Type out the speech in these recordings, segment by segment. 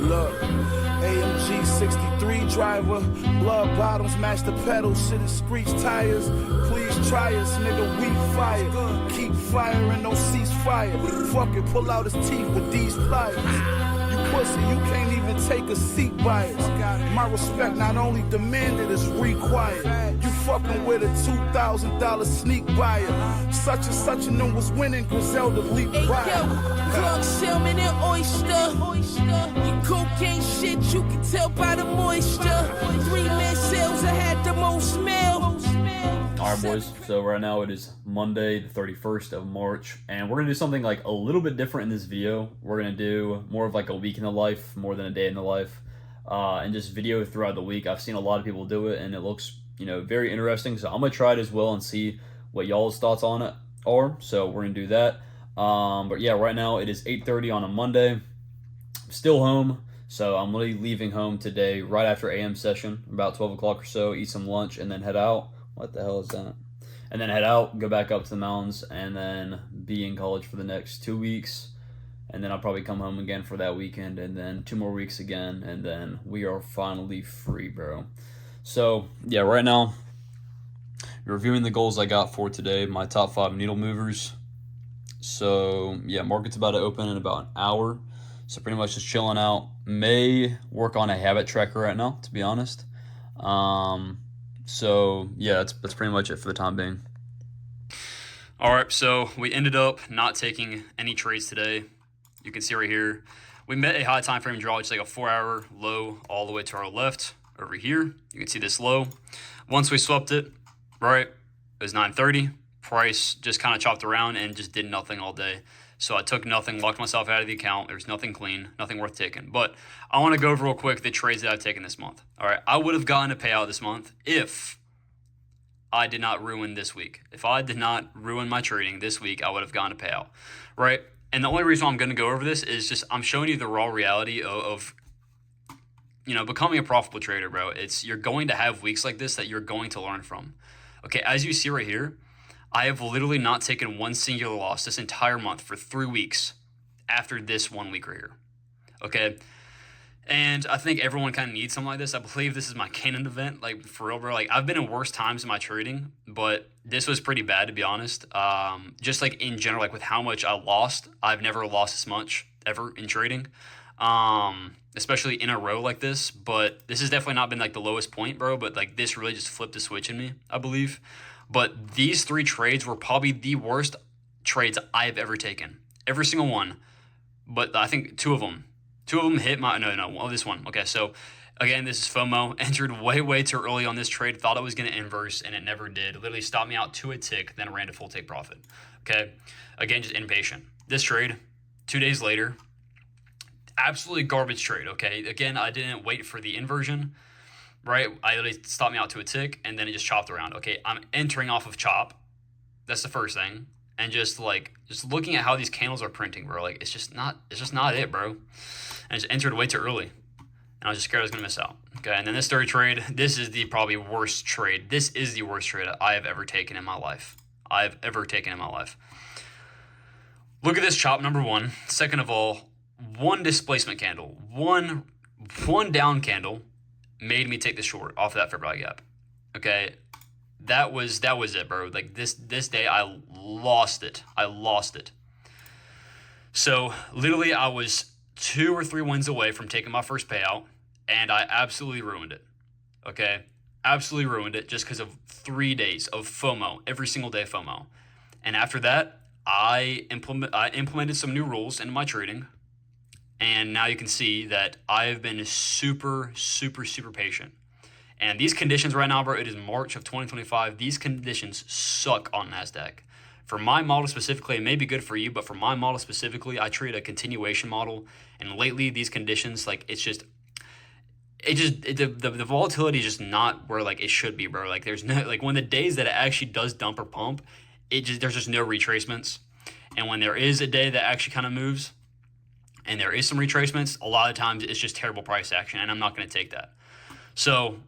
Look, AMG 63 driver, blood bottoms match the pedals, shit is screech tires. Please try us, nigga, we fire. Keep firing, don't cease fire. Fuck it, pull out his teeth with these pliers. You pussy, you can't even take a seat by it. My respect not only demanded, it's required. You fucking with a $2,000 sneak buyer. Such and such and them was winning, Griselda leap by. Clark, salmon, and oyster. Your cocaine shit, you can tell by the moisture. 3-man sales, I had the most mail. Alright boys, so right now it is Monday the 31st of March, and we're going to do something like a little bit different in this video. We're going to do more of like a week in the life, more than a day in the life, and just video throughout the week. I've seen a lot of people do it, and it looks, you know, very interesting, so I'm going to try it as well and see what y'all's thoughts on it are, so we're going to do that. But yeah, right now it is 8:30 on a Monday. I'm still home, so I'm really leaving home today right after AM session, about 12 o'clock or so, eat some lunch, and then head out. What the hell is that? And then head out, go back up to the mountains, and then be in college for the next 2 weeks. And then I'll probably come home again for that weekend, and then 2 more weeks again, and then we are finally free, bro. So, yeah, right now, reviewing the goals I got for today, my top 5 needle movers. So, yeah, market's about to open in about an hour. So pretty much just chilling out. May work on a habit tracker right now, to be honest. So yeah, that's pretty much it for the time being. All right, so we ended up not taking any trades today. You can see right here, we met a high time frame draw, which is like a 4-hour low all the way to our left over here. You can see this low. Once we swept it, right, it was 9:30. Price just kind of chopped around and just did nothing all day. So I took nothing, locked myself out of the account. There's nothing clean, nothing worth taking. But I want to go over real quick the trades that I've taken this month. All right, I would have gotten a payout this month if I did not ruin this week. If I did not ruin my trading this week, I would have gotten a payout, right? And the only reason I'm going to go over this is just I'm showing you the raw reality of you know, becoming a profitable trader, bro. It's you're going to have weeks like this that you're going to learn from. Okay, as you see right here, I have literally not taken one singular loss this entire month for 3 weeks after this 1 week right here. Okay. And I think everyone kind of needs something like this. I believe this is my Canaan event. Like, for real, bro. Like, I've been in worse times in my trading, but this was pretty bad, to be honest. Just like in general, like with how much I lost, I've never lost this much ever in trading. Especially in a row like this. But this has definitely not been like the lowest point, bro. But like this really just flipped the switch in me, I believe. But these 3 trades were probably the worst trades I've ever taken. Every single one. But I think 2 of them hit my, no, this one. Okay, so again, this is FOMO. Entered way too early on this trade. Thought it was going to inverse, and it never did. Literally stopped me out to a tick, then ran to full take profit. Okay, again, just impatient. This trade, 2 days later, absolutely garbage trade, okay? Again, I didn't wait for the inversion. Right, I literally stopped me out to a tick, and then it just chopped around. Okay, I'm entering off of chop. That's the first thing, and just looking at how these candles are printing, bro. Like it's just not it, bro. And I just entered way too early, and I was just scared I was gonna miss out. Okay, and then this third trade, this is the probably worst trade. This is the worst trade I have ever taken in my life. Look at this chop, number 1. Second of all, one displacement candle, one down candle. Made me take the short off of that fair value gap. Okay, that was it, bro. Like this day, I lost it. So literally, I was 2 or 3 wins away from taking my first payout, and I absolutely ruined it. Okay, absolutely ruined it just because of 3 days of FOMO, every single day FOMO. And after that, I implemented some new rules into my trading. And now you can see that I've been super patient. And these conditions right now, bro, it is March of 2025. These conditions suck on NASDAQ. For my model specifically, it may be good for you, but for my model specifically, I trade a continuation model. And lately, these conditions, like, the volatility is just not where, like, it should be, bro. Like, there's no, like, when the days that it actually does dump or pump, there's just no retracements. And when there is a day that actually kind of moves, and there is some retracements, a lot of times it's just terrible price action, and I'm not going to take that. So,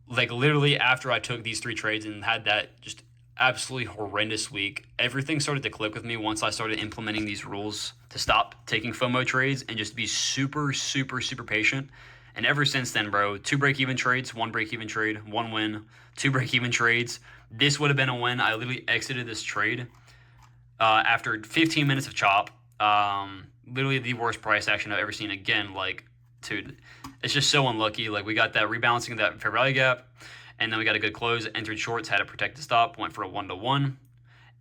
like, literally after I took these 3 trades and had that just absolutely horrendous week. Everything started to click with me once I started implementing these rules to stop taking FOMO trades and just be super, super, super patient. And ever since then, bro, 2 break-even trades, 1 break-even trade, 1 win, 2 break-even trades. This would have been a win. I literally exited this trade after 15 minutes of chop. Literally the worst price action I've ever seen. Again, like, dude, it's just so unlucky. Like, we got that rebalancing of that fair value gap, and then we got a good close, entered shorts, had to protect the stop, went for a 1-to-1,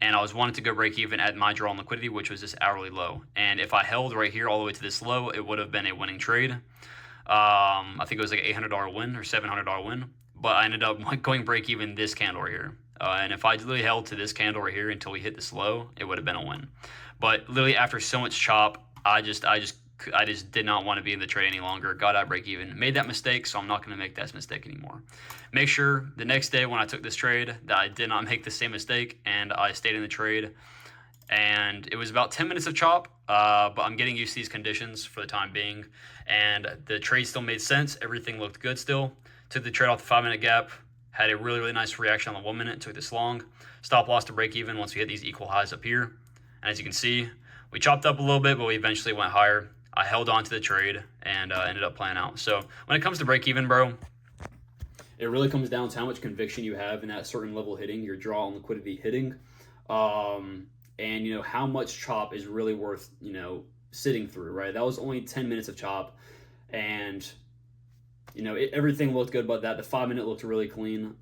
and I was wanting to go break even at my draw on liquidity, which was this hourly low. And if I held right here all the way to this low, it would have been a winning trade. I think it was like an $800 win or $700 win, but I ended up going break even this candle right here. And if I literally held to this candle right here until we hit this low, it would have been a win. But literally after so much chop, I just did not want to be in the trade any longer. Got out break even. Made that mistake, so I'm not going to make that mistake anymore. Make sure the next day when I took this trade that I did not make the same mistake, and I stayed in the trade. And it was about 10 minutes of chop, but I'm getting used to these conditions for the time being. And the trade still made sense. Everything looked good still. Took the trade off the 5-minute gap. Had a really, really nice reaction on the 1 minute. Took this long. Stop loss to break even once we hit these equal highs up here. And as you can see, we chopped up a little bit, but we eventually went higher. I held on to the trade and ended up playing out. So when it comes to break even, bro, it really comes down to how much conviction you have in that certain level hitting, your draw on liquidity hitting. And, you know, how much chop is really worth, you know, sitting through, right? That was only 10 minutes of chop. And, you know, everything looked good about that. The 5-minute looked really clean.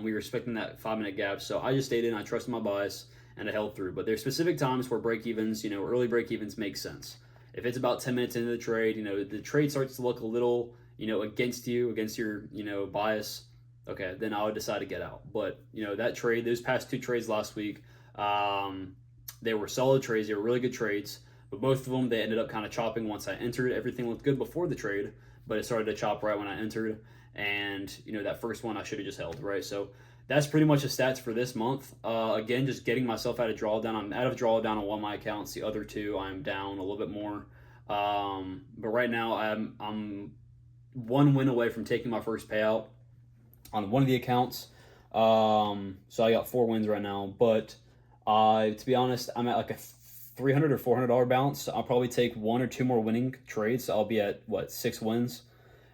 We were respecting that 5-minute gap. So I just stayed in. I trusted my bias, and I held through. But there's specific times where break-evens, you know, early break-evens make sense. If it's about 10 minutes into the trade, you know, the trade starts to look a little, you know, against you, against your, you know, bias, okay, then I would decide to get out. But, you know, that trade, those past 2 trades last week, they were solid trades. They were really good trades. But both of them, they ended up kind of chopping once I entered. Everything looked good before the trade, but it started to chop right when I entered. And, you know, that first one I should have just held, right? So that's pretty much the stats for this month. Again, just getting myself out of drawdown. I'm out of drawdown on 1 of my accounts. The other 2, I'm down a little bit more. But right now, I'm 1 win away from taking my first payout on 1 of the accounts. So I got 4 wins right now. But to be honest, I'm at like a $300 or $400 balance. I'll probably take 1 or 2 more winning trades. So I'll be at, 6 wins.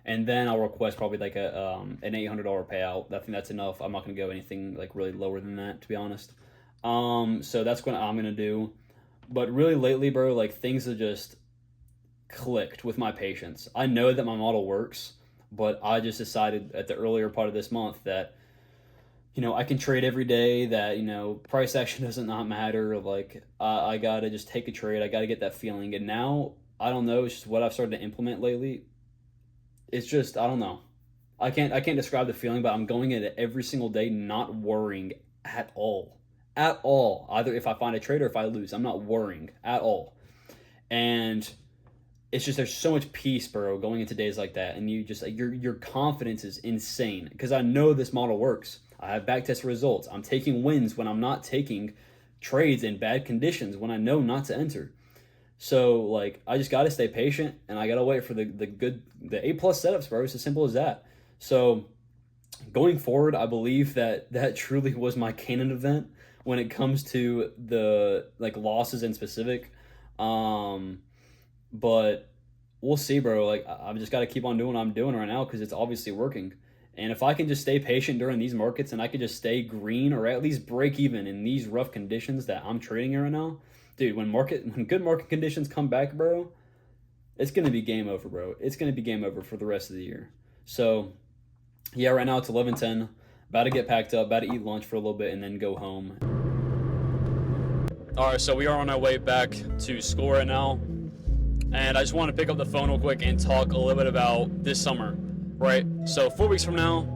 And then I'll request probably like an $800 payout. I think that's enough. I'm not going to go anything like really lower than that, to be honest. So that's what I'm going to do. But really lately, bro, like things have just clicked with my patience. I know that my model works, but I just decided at the earlier part of this month that, you know, I can trade every day, that, you know, price action doesn't not matter. Like, I got to just take a trade. I got to get that feeling. And now, I don't know, it's just what I've started to implement lately. It's just, I don't know. I can't describe the feeling, but I'm going in it every single day not worrying at all. At all. Either if I find a trade or if I lose, I'm not worrying at all. And it's just, there's so much peace, bro, going into days like that. And you just, like, your confidence is insane. Because I know this model works. I have backtest results. I'm taking wins when I'm not taking trades in bad conditions, when I know not to enter. So, like, I just got to stay patient, and I got to wait for the A+ setups, bro. It's as simple as that. So, going forward, I believe that truly was my canon event when it comes to the, like, losses in specific. But we'll see, bro. Like, I've just got to keep on doing what I'm doing right now because it's obviously working. And if I can just stay patient during these markets and I can just stay green or at least break even in these rough conditions that I'm trading in right now, dude, when good market conditions come back, bro, it's going to be game over, bro. It's going to be game over for the rest of the year. So, yeah, right now it's 11:10. About to get packed up, about to eat lunch for a little bit, and then go home. All right, so we are on our way back to school right now. And I just want to pick up the phone real quick and talk a little bit about this summer, right? So 4 weeks from now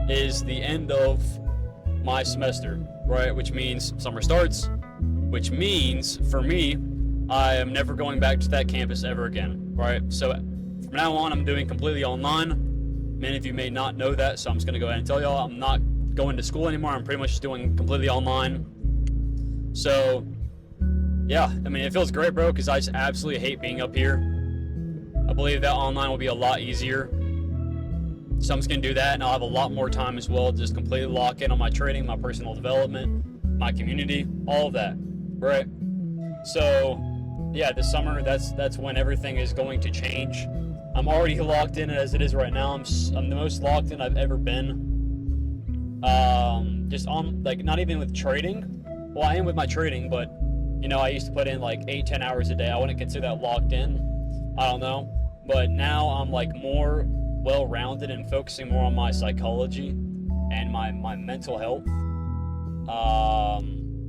is the end of my semester, right? Which means summer starts. Which means, for me, I am never going back to that campus ever again, right? So from now on, I'm doing completely online. Many of you may not know that, so I'm just going to go ahead and tell y'all I'm not going to school anymore. I'm pretty much just doing completely online. So, yeah, I mean, it feels great, bro, because I just absolutely hate being up here. I believe that online will be a lot easier. So I'm just going to do that, and I'll have a lot more time as well to just completely lock in on my trading, my personal development. my community, all of that, right? So, yeah, this summer, that's when everything is going to change. I'm already locked in as it is right now. I'm the most locked in I've ever been. Just on, like, not even with trading. Well, I am with my trading, but, you know, I used to put in like 8-10 hours a day. I wouldn't consider that locked in. I don't know. But now I'm like more well-rounded and focusing more on my psychology and my mental health.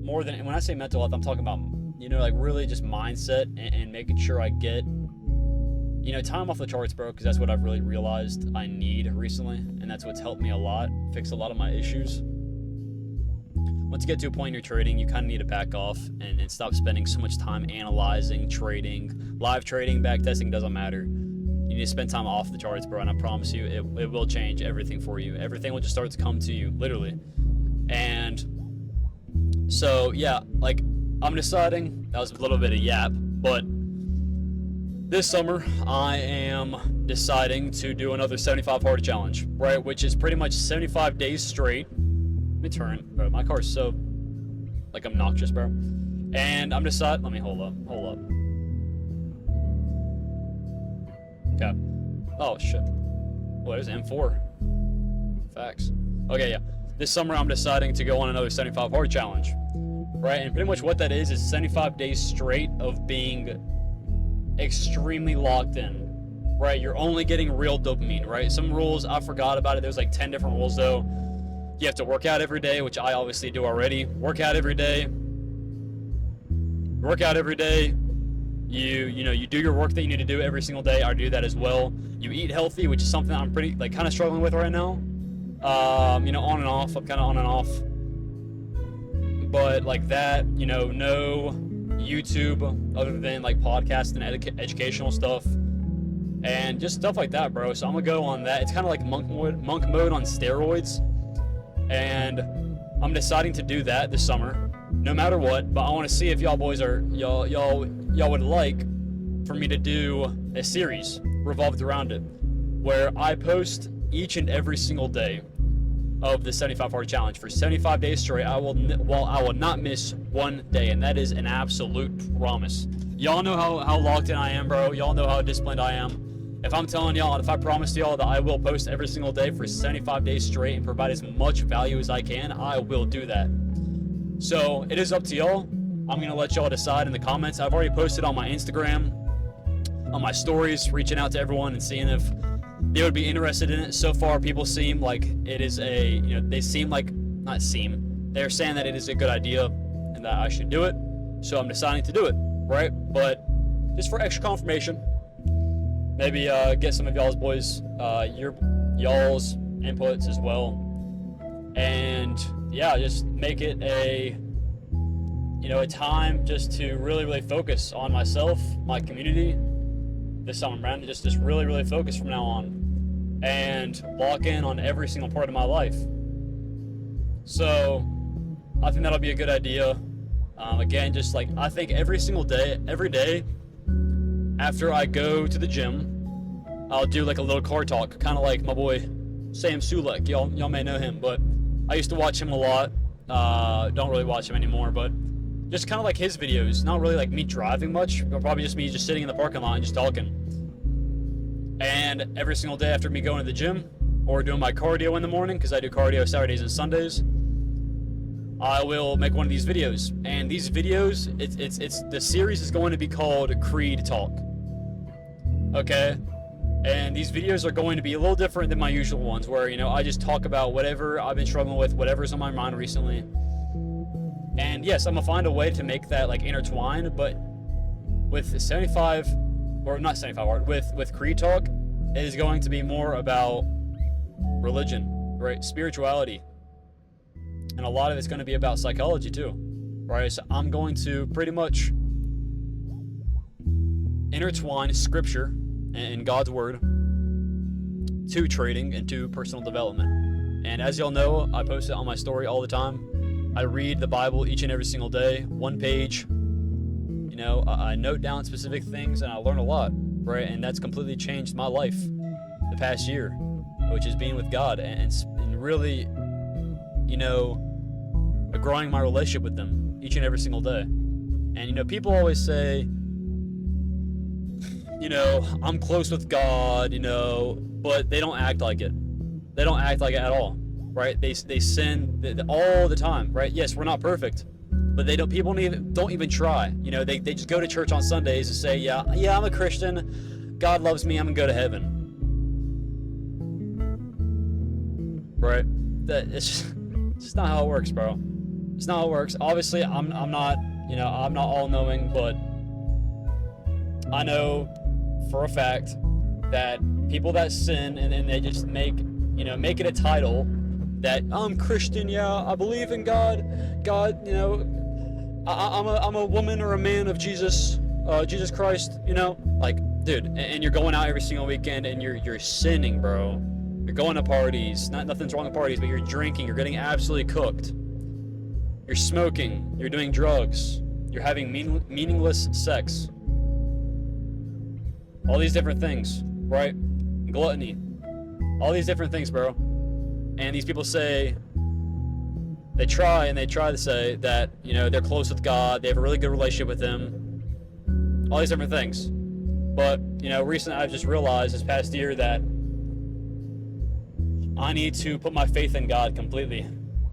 More than, when I say mental health, I'm talking about, you know, like really just mindset and making sure I get, you know, time off the charts, bro, because that's what I've really realized I need recently, and that's what's helped me a lot, fix a lot of my issues. Once you get to a point in your trading, you kind of need to back off and stop spending so much time analyzing, trading. Live trading, back testing, doesn't matter. You need to spend time off the charts, bro, and I promise you, it will change everything for you. Everything will just start to come to you, literally. And so, yeah, like, I'm deciding, that was a little bit of yap, but this summer, I am deciding to do another 75 hard challenge, right? Which is pretty much 75 days straight. Let me turn, bro. My car's so, like, obnoxious, bro. And I'm deciding, let me hold up. Okay. Oh, shit. What is M4? Facts. Okay, yeah. This summer, I'm deciding to go on another 75 hard challenge, right? And pretty much what that is 75 days straight of being extremely locked in, right? You're only getting real dopamine, right? Some rules, I forgot about it. There's like 10 different rules, though. You have to work out every day, which I obviously do already. Work out every day. You do your work that you need to do every single day. I do that as well. You eat healthy, which is something I'm pretty, like, kind of struggling with right now. You know, on and off. I'm kind of on and off. But like that, you know, no YouTube other than like podcast and educational stuff. And just stuff like that, bro. So I'm gonna go on that. It's kind of like monk mode on steroids. And I'm deciding to do that this summer, no matter what. But I want to see if y'all boys are y'all would like for me to do a series revolved around it, where I post each and every single day of the 75 hard challenge for 75 days straight. I will not miss one day, and that is an absolute promise. Y'all know how locked in I am, bro. Y'all know how disciplined I am. If I'm telling y'all, if I promise y'all that I will post every single day for 75 days straight and provide as much value as I can, I will do that. So it is up to y'all. I'm gonna let y'all decide in the comments. I've already posted on my Instagram, on my stories, reaching out to everyone and seeing if they would be interested in it. So far, people seem like it is they're saying that it is a good idea and that I should do it. So I'm deciding to do it, right? But just for extra confirmation, maybe get some of y'all's inputs as well. And yeah, just make it a time just to really, really focus on myself, my community, this summer, man. Just really, really focus from now on and lock in on every single part of my life. So I think that'll be a good idea. Again, just like, I think every day after I go to the gym, I'll do like a little car talk, kind of like my boy Sam Sulek. Y'all may know him, but I used to watch him a lot. Don't really watch him anymore, but just kind of like his videos. Not really like me driving much, but probably just me just sitting in the parking lot and just talking. And every single day after me going to the gym or doing my cardio in the morning, because I do cardio Saturdays and Sundays, I will make one of these videos. And these videos, it's the series is going to be called Creed Talk. Okay? And these videos are going to be a little different than my usual ones, where, I just talk about whatever I've been struggling with, whatever's on my mind recently. And yes, I'm gonna find a way to make that like intertwined, but with with Creed Talk, it is going to be more about religion, right? Spirituality. And a lot of it's going to be about psychology too, right? So I'm going to pretty much intertwine scripture and God's word to trading and to personal development. And as y'all know, I post it on my story all the time. I read the Bible each and every single day, one page. I note down specific things and I learn a lot, right? And that's completely changed my life the past year, which is being with God and really, growing my relationship with them each and every single day. And, people always say, I'm close with God, but they don't act like it. They don't act like it at all, right? They sin all the time, right? Yes, we're not perfect, but people don't even try. They just go to church on Sundays and say, yeah, I'm a Christian. God loves me. I'm gonna go to heaven. Right? It's just not how it works, bro. It's not how it works. Obviously, I'm not all-knowing, but I know for a fact that people that sin and then they just make it a title that I'm Christian, I believe in God, I'm a woman or a man of Jesus Christ, dude, and you're going out every single weekend and you're sinning, bro. You're going to parties, nothing's wrong with parties, but you're drinking, you're getting absolutely cooked. You're smoking, you're doing drugs, you're having meaningless sex. All these different things, right? Gluttony. All these different things, bro. And these people say, they try to say that, they're close with God, they have a really good relationship with Him. All these different things. But, recently I've just realized this past year that I need to put my faith in God completely.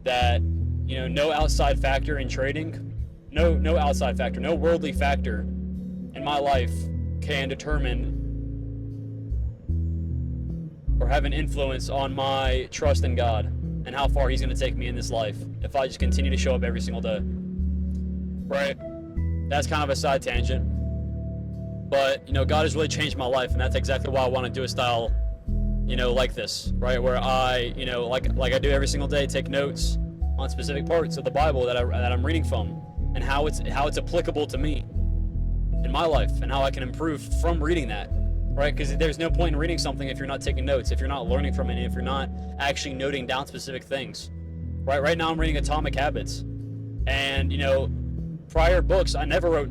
That, no outside factor in trading, no outside factor, no worldly factor in my life can determine or have an influence on my trust in God and how far He's going to take me in this life if I just continue to show up every single day. Right? That's kind of a side tangent. But, God has really changed my life, and that's exactly why I want to do a style, like this, right? Where I, like I do every single day, take notes on specific parts of the Bible that I'm reading from and how it's applicable to me in my life and how I can improve from reading that, right? Because there's no point in reading something if you're not taking notes, if you're not learning from it, if you're not actually noting down specific things, right? Right now I'm reading Atomic Habits, and prior books I never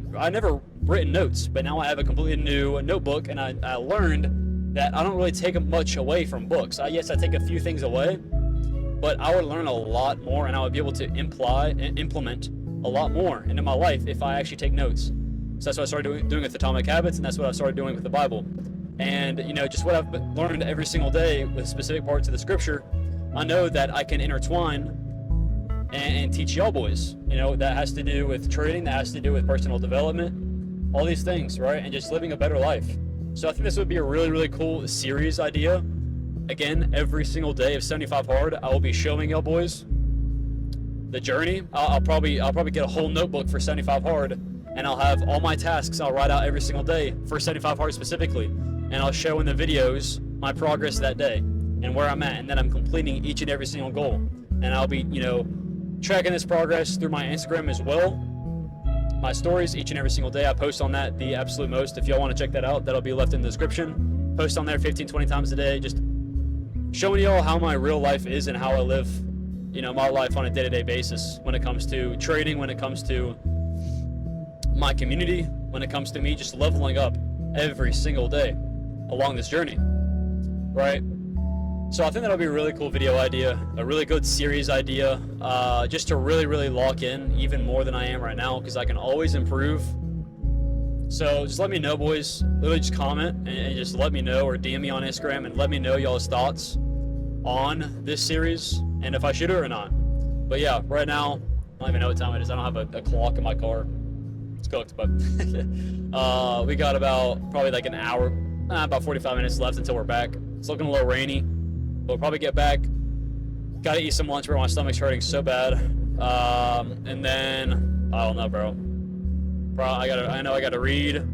written notes, but now I have a completely new notebook, and I learned that I don't really take much away from books. Yes, I take a few things away, but I would learn a lot more, and I would be able to implement a lot more into my life if I actually take notes. So that's what I started doing with Atomic Habits, and that's what I started doing with the Bible. And, just what I've learned every single day with specific parts of the Scripture, I know that I can intertwine and teach y'all boys. That has to do with trading, that has to do with personal development, all these things, right? And just living a better life. So I think this would be a really, really cool series idea. Again, every single day of 75 Hard, I will be showing y'all boys the journey. I'll probably get a whole notebook for 75 Hard, and I'll have all my tasks I'll write out every single day for 75 Hard specifically, and I'll show in the videos my progress that day and where I'm at, and then I'm completing each and every single goal. And I'll be, tracking this progress through my Instagram as well. My stories each and every single day, I post on that the absolute most. If y'all want to check that out, that'll be left in the description. Post on there 15-20 times a day, just showing y'all how my real life is and how I live, my life on a day-to-day basis when it comes to trading, when it comes to my community, when it comes to me just leveling up every single day along this journey, right? So I think that'll be a really cool video idea, a really good series idea, just to really, really lock in even more than I am right now, because I can always improve. So just let me know, boys. Literally just comment and just let me know, or DM me on Instagram and let me know y'all's thoughts on this series and if I should do it or not. But yeah, right now, I don't even know what time it is. I don't have a clock in my car. It's cooked, but we got probably like an hour, about 45 minutes left until we're back. It's looking a little rainy. We'll probably get back. Gotta eat some lunch, bro. My stomach's hurting so bad. And then I don't know, bro. I know I gotta read.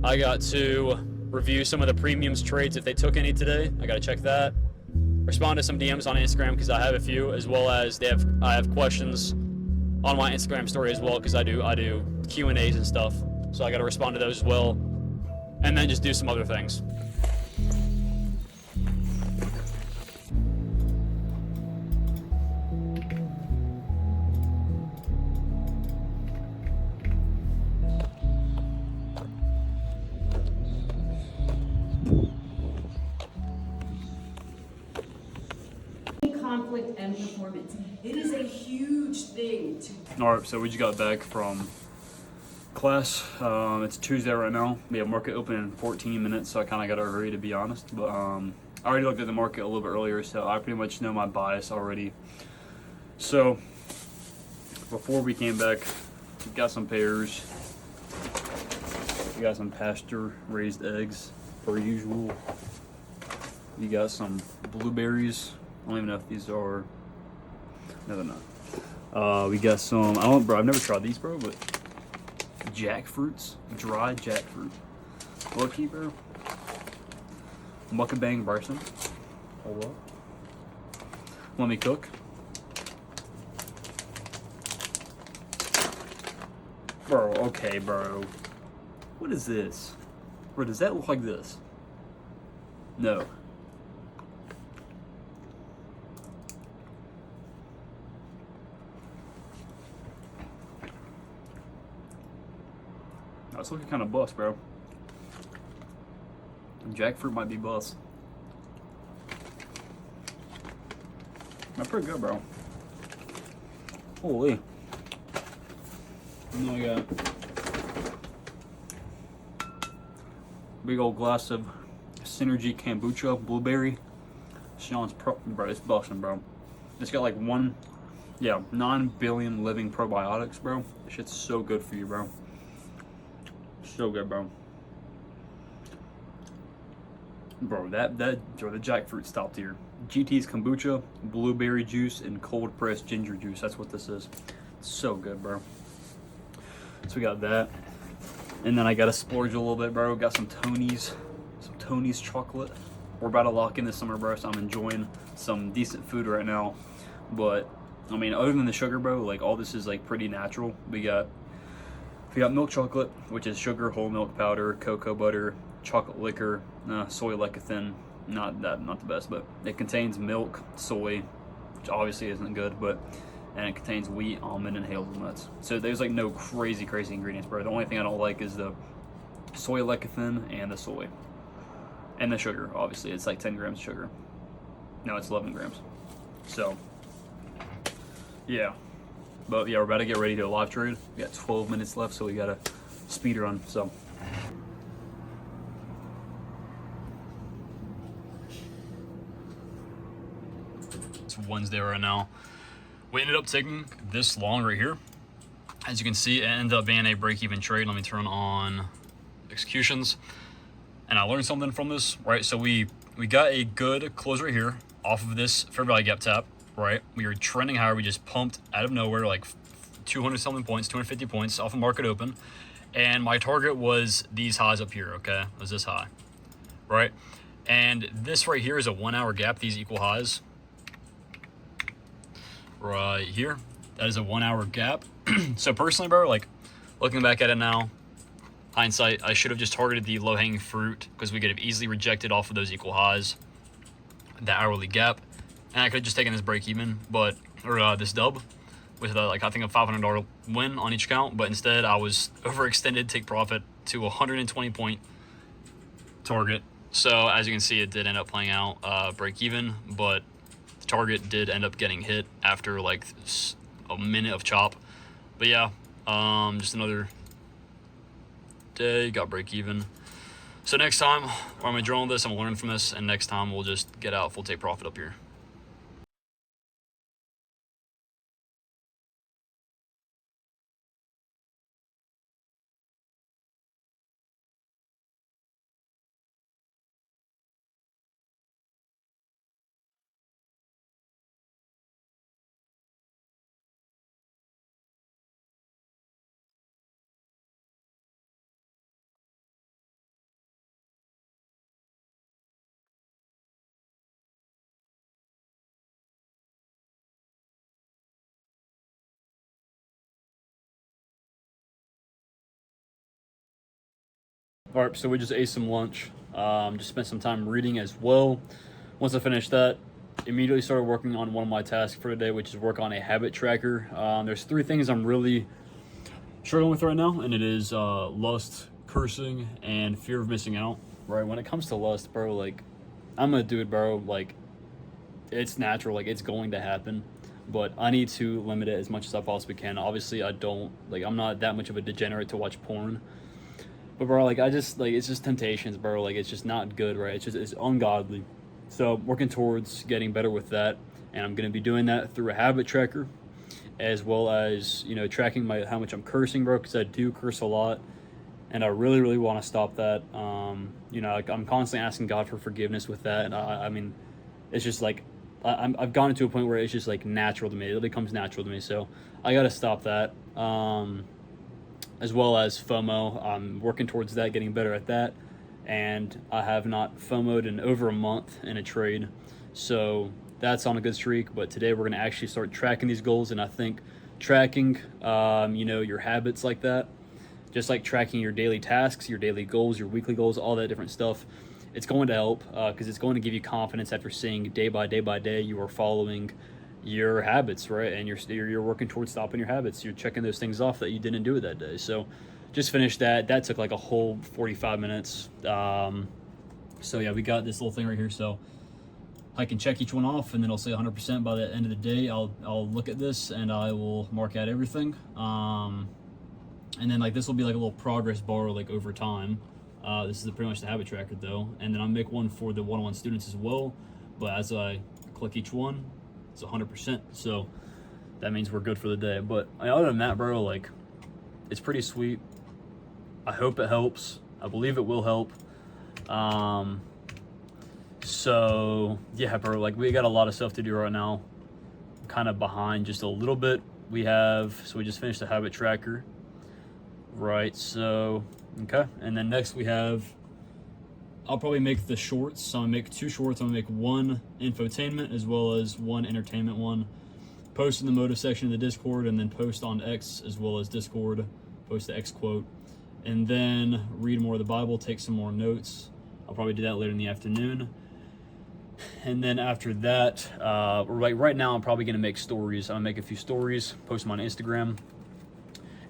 I got to review some of the premiums trades if they took any today. I gotta check that. Respond to some DMs on Instagram because I have a few, as well as I have questions on my Instagram story as well, because I do Q&As and stuff. So I gotta respond to those as well. And then just do some other things. Conflict ends with performance. It is a huge thing to. All right, so we just got back from class. It's Tuesday right now. We have market open in 14 minutes, so I kind of got to hurry, to be honest. But I already looked at the market a little bit earlier, so I pretty much know my bias already. So before we came back, we got some pears. We got some pasture-raised eggs, per usual. You got some blueberries. I don't even know if these are. No, they're not. We got some. Bro. I've never tried these, bro, but jackfruits, dried jackfruit. Lucky, bro. Mukbang Bryson. Hold up. Let me cook. Bro, okay, bro. What is this? Bro, does that look like this? No. Oh, it's looking kind of bust, bro. Jackfruit might be bust. That's pretty good, bro. Holy. And then we got big old glass of Synergy Kombucha Blueberry. Sean's bro, it's busting, bro. It's got like 9 billion living probiotics, bro. This shit's so good for you, bro. So good, bro. Bro, the jackfruit's top tier. GT's kombucha, blueberry juice, and cold pressed ginger juice. That's what this is. It's so good, bro. So we got that. And then I got to splurge a little bit, bro. Got some Tony's chocolate. We're about to lock in this summer, bro, so I'm enjoying some decent food right now. But, I mean, other than the sugar, bro, like, all this is, like, pretty natural. We got milk chocolate, which is sugar, whole milk powder, cocoa butter, chocolate liquor, soy lecithin. Not the best, but it contains milk, soy, which obviously isn't good, and it contains wheat, almond, and hazelnuts. So there's like no crazy ingredients, bro. The only thing I don't like is the soy lecithin and the soy. And the sugar, obviously. It's like 10 grams of sugar. No, it's 11 grams. So, yeah. But yeah, we're about to get ready to live trade. We got 12 minutes left, so we got a speed run, so. It's Wednesday right now. We ended up taking this long right here. As you can see, it ended up being a break-even trade. Let me turn on executions. And I learned something from this, right? So we got a good close right here off of this fair value gap tap, right? We were trending higher. We just pumped out of nowhere like 200 something points, 250 points off of market open. And my target was these highs up here, okay? It was this high, right? And this right here is a 1 hour gap, these equal highs. Right here, that is a 1 hour gap. So personally, bro, like looking back at it now, hindsight, I should have just targeted the low-hanging fruit because we could have easily rejected off of those equal highs, the hourly gap, and I could have just taken this break even, or this dub with like I think a $500 win on each account. But instead, I was overextended, take profit to 120 point target. So as you can see, it did end up playing out break even, but the target did end up getting hit after like a minute of chop. But yeah, just another day, got break even. So next time, I'm gonna draw on this, I'm gonna learn from this, and next time we'll just get out full take profit up here. All right, so we just ate some lunch. Just spent some time reading as well. Once I finished that, immediately started working on one of my tasks for today, which is work on a habit tracker. There's 3 things I'm really struggling with right now, and it is lust, cursing, and fear of missing out. Right, when it comes to lust, bro, like I'm a dude, bro. Like it's natural, like it's going to happen. but I need to limit it as much as I possibly can. Obviously, I'm not that much of a degenerate to watch porn. But bro, like it's just temptations, bro. Like it's just not good, right? It's ungodly. So working towards getting better with that, and I'm gonna be doing that through a habit tracker, as well as tracking how much I'm cursing, bro, because I do curse a lot, and I really really want to stop that. Like I'm constantly asking God for forgiveness with that, and I mean, it's just like I've gotten to a point where it's just like natural to me. It becomes natural to me, so I gotta stop that. As well as FOMO, I'm working towards that, getting better at that, and I have not FOMO'd in over a month in a trade, so that's on a good streak. But today we're going to actually start tracking these goals, and I think tracking your habits like that, just like tracking your daily tasks, your daily goals, your weekly goals, all that different stuff, it's going to help because it's going to give you confidence after seeing day by day you are following your habits, right? And you're working towards stopping your habits. You're checking those things off that you didn't do that day. So just finished that. That took like a whole 45 minutes. So yeah, we got this little thing right here. So I can check each one off, and then I'll say 100% by the end of the day. I'll look at this and I will mark out everything. And then like this will be like a little progress bar like over time. This is pretty much the habit tracker though. And then I'll make one for the one-on-one students as well. But as I click each one, it's 100%, so that means we're good for the day. But other than that, bro, like it's pretty sweet. I hope it helps. I believe it will help. So yeah, bro, like we got a lot of stuff to do right now. I'm kind of behind just a little bit. We just finished the habit tracker, right? So okay, and then next we have, I'll probably make the shorts. So I'm gonna make 2 shorts. I'm gonna make one infotainment as well as one entertainment one. Post in the motive section of the Discord, and then post on X as well as Discord. Post the X quote, and then read more of the Bible. Take some more notes. I'll probably do that later in the afternoon. And then after that, right now I'm probably gonna make stories. I'm gonna make a few stories, post them on Instagram,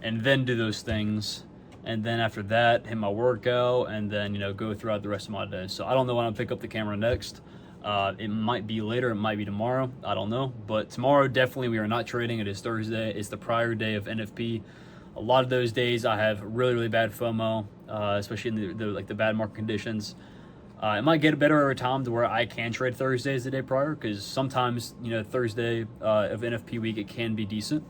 and then do those things. And then after that, hit my workout, and then, go throughout the rest of my day. So I don't know when I'll pick up the camera next. It might be later, it might be tomorrow, I don't know. But tomorrow, definitely, we are not trading. It is Thursday. It's the prior day of NFP. A lot of those days, I have really, really bad FOMO, especially in the bad market conditions. It might get better over time to where I can trade Thursdays the day prior, because sometimes, Thursday of NFP week, it can be decent.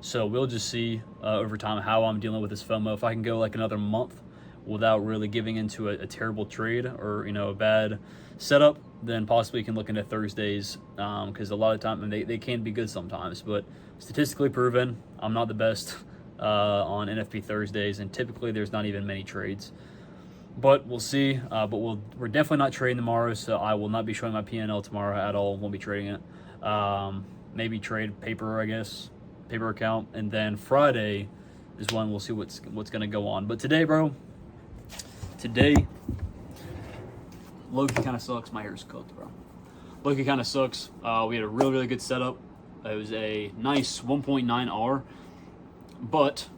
So we'll just see over time how I'm dealing with this FOMO. If I can go like another month without really giving into a terrible trade or a bad setup, then possibly you can look into Thursdays, because a lot of time they can be good sometimes. But statistically proven, I'm not the best on NFP Thursdays, and typically there's not even many trades. But we'll see. But we're definitely not trading tomorrow, so I will not be showing my P&L tomorrow at all. Won't be trading it. Maybe trade paper, I guess. Paper account, and then Friday is when we'll see what's gonna go on. But today, bro, Loki kind of sucks. My hair's cooked, bro. Loki kind of sucks. We had a really, really good setup. It was a nice 1.9R, but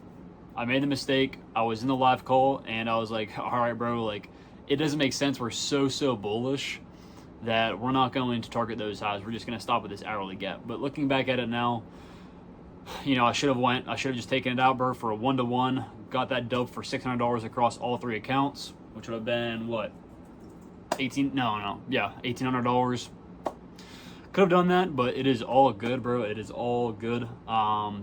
I made the mistake. I was in the live call, and I was like, all right, bro, like it doesn't make sense. We're so bullish that we're not going to target those highs. We're just gonna stop at this hourly gap. But looking back at it now, I should have just taken it out, bro, for a 1-to-1. Got that dub for $600 across all 3 accounts, which would have been what? $1,800. Could have done that, but it is all good, bro. It is all good.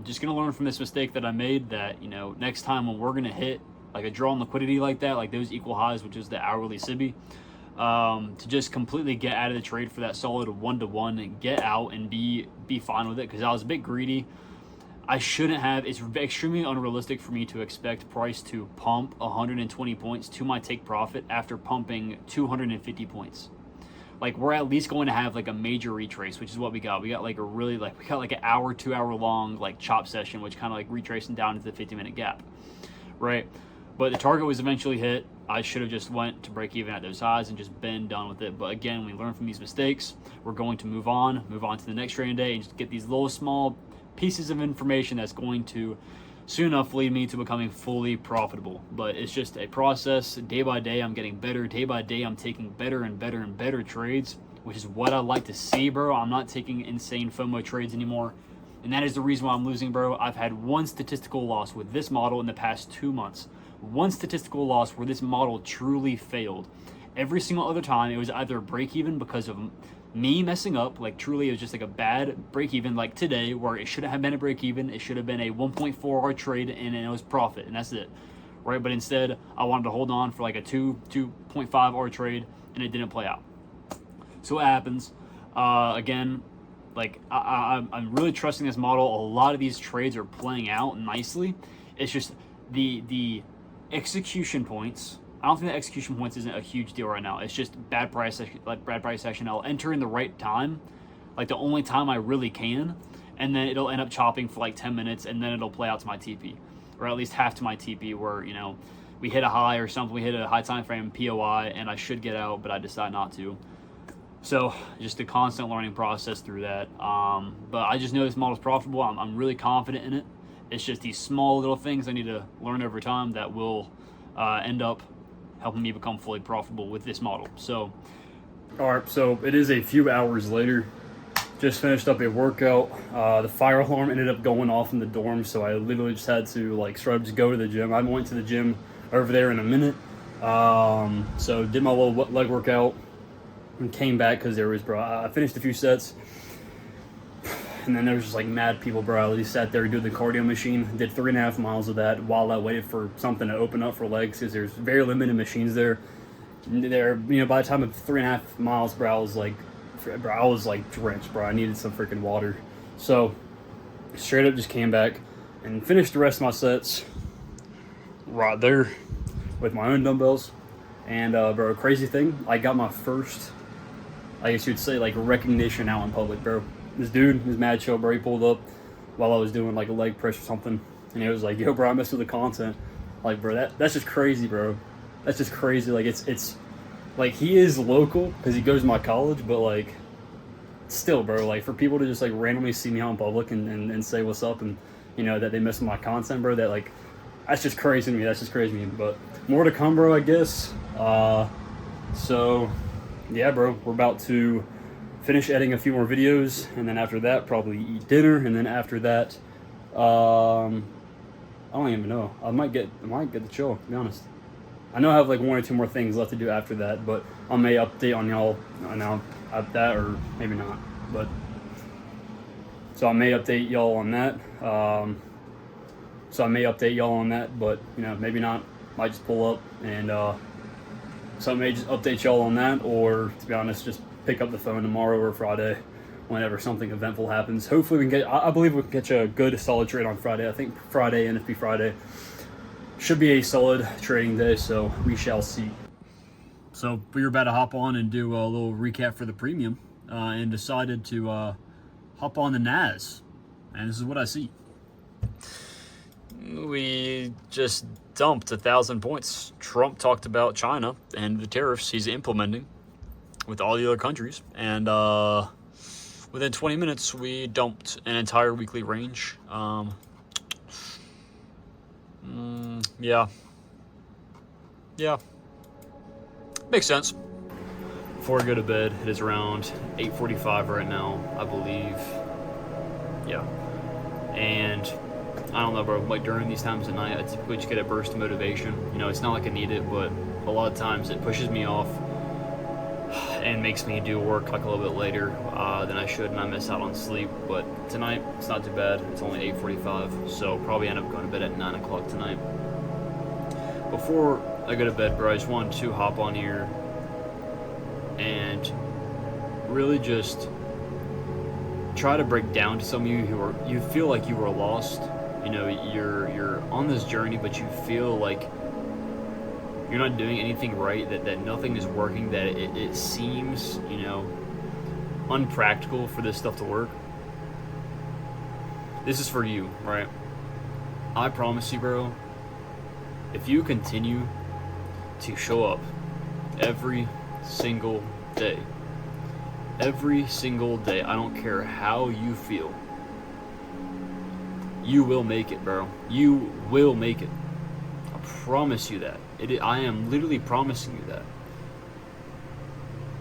Just gonna learn from this mistake that I made, that next time when we're gonna hit like a draw on liquidity like that, like those equal highs, which is the hourly SIBI, to just completely get out of the trade for that solid 1-to-1 and get out and be fine with it, because I was a bit greedy. I shouldn't have. It's extremely unrealistic for me to expect price to pump 120 points to my take profit after pumping 250 points. Like, we're at least going to have like a major retrace, which is what we got. We got like an hour, 2 hour long like chop session, which kind of like retracing down into the 50-minute gap, right? But the target was eventually hit. I should have just went to break even at those highs and just been done with it. But again, we learn from these mistakes. We're going to move on to the next trading day, and just get these little small pieces of information that's going to soon enough lead me to becoming fully profitable. But it's just a process. Day by day, I'm getting better. Day by day, I'm taking better and better trades, which is what I like to see, bro. I'm not taking insane FOMO trades anymore. And that is the reason why I'm losing, bro. I've had one statistical loss with this model in the past 2 months. One statistical loss where this model truly failed. Every single other time, it was either a break even because of me messing up, like truly it was just like a bad break even, like today, where it shouldn't have been a break even. It should have been a 1.4R trade and it was profit, and that's it, right? But instead, I wanted to hold on for like a 2.5R trade, and it didn't play out. So what happens? Again, like I'm really trusting this model. A lot of these trades are playing out nicely. It's just the execution points. I don't think the execution points isn't a huge deal right now. It's just bad price action. I'll enter in the right time, like the only time I really can, and then it'll end up chopping for like 10 minutes, and then it'll play out to my TP, or at least half to my TP, where, you know, we hit a high or something, we hit a high time frame POI, and I should get out, but I decide not to. So just a constant learning process through that. But I just know this model's profitable. I'm really confident in it. It's just these small little things I need to learn over time that will end up helping me become fully profitable with this model. So, all right, so it is a few hours later. Just finished up a workout. The fire alarm ended up going off in the dorm, so I literally just had to like straight up just go to the gym. I haven't went to the gym over there in a minute. So did my little leg workout and came back because there was, bro, I finished a few sets. And then there was just like mad people, bro. I at least sat there doing the cardio machine. Did 3.5 miles of that while I waited for something to open up for legs, because there's very limited machines there. There, you know, by the time of 3.5 miles, bro, I was like drenched, bro. I needed some freaking water. So straight up just came back and finished the rest of my sets right there with my own dumbbells. And bro, crazy thing, I got my first, I guess you'd say, like recognition out in public, bro. This dude was mad chill, bro. He pulled up while I was doing like a leg press or something, and he was like, "Yo, bro, I messed with the content." Like, bro, that's just crazy, bro. That's just crazy. Like, it's like he is local because he goes to my college, but like, still, bro. Like, for people to just like randomly see me out in public and say what's up, and you know that they mess with my content, bro. That like, that's just crazy to me. That's just crazy to me. But more to come, bro. I guess. So yeah, bro. We're about to finish editing a few more videos, and then after that probably eat dinner, and then after that I don't even know, I might get the chill, to be honest. I know I have like 1 or 2 more things left to do after that, but I may update on y'all now at that, or maybe not, but so I may update y'all on that. But you know, maybe not. Might just pull up and so I may just update y'all on that, or to be honest, just pick up the phone tomorrow or Friday whenever something eventful happens. Hopefully we can get, I believe we can get you a good solid trade on Friday. I think Friday, NFP Friday, should be a solid trading day, so we shall see. So we were about to hop on and do a little recap for the premium, and decided to hop on the NAS, and this is what I see. We just dumped 1,000 points. Trump talked about China and the tariffs he's implementing with all the other countries, and within 20 minutes we dumped an entire weekly range. Yeah, makes sense. Before I go to bed, it is around 8:45 right now, I believe. Yeah, and I don't know, bro, like during these times of night I typically just get a burst of motivation. You know, it's not like I need it, but a lot of times it pushes me off and makes me do work like a little bit later than I should, and I miss out on sleep. But tonight, it's not too bad. It's only 8:45, so probably end up going to bed at 9 o'clock tonight. Before I go to bed, bro, I just wanted to hop on here and really just try to break down to some of you who you feel like you were lost. You know, you're on this journey, but you feel like you're not doing anything right, that nothing is working, that it seems, you know, unpractical for this stuff to work. This is for you, right? I promise you, bro, if you continue to show up every single day, I don't care how you feel, you will make it, bro. You will make it. I promise you that. I am literally promising you that.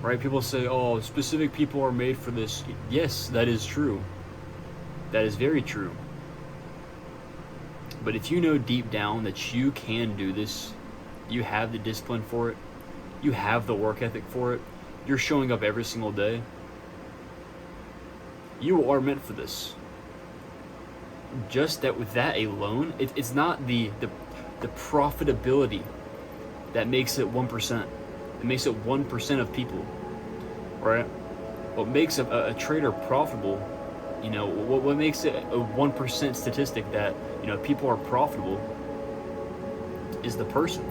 Right? People say, oh, specific people are made for this. Yes, that is true. That is very true. But if you know deep down that you can do this, you have the discipline for it, you have the work ethic for it, you're showing up every single day, you are meant for this. Just that with that alone, it's not the profitability that makes it 1%. It makes it 1% of people, right? What makes a trader profitable, what makes it a 1% statistic that, people are profitable is the person.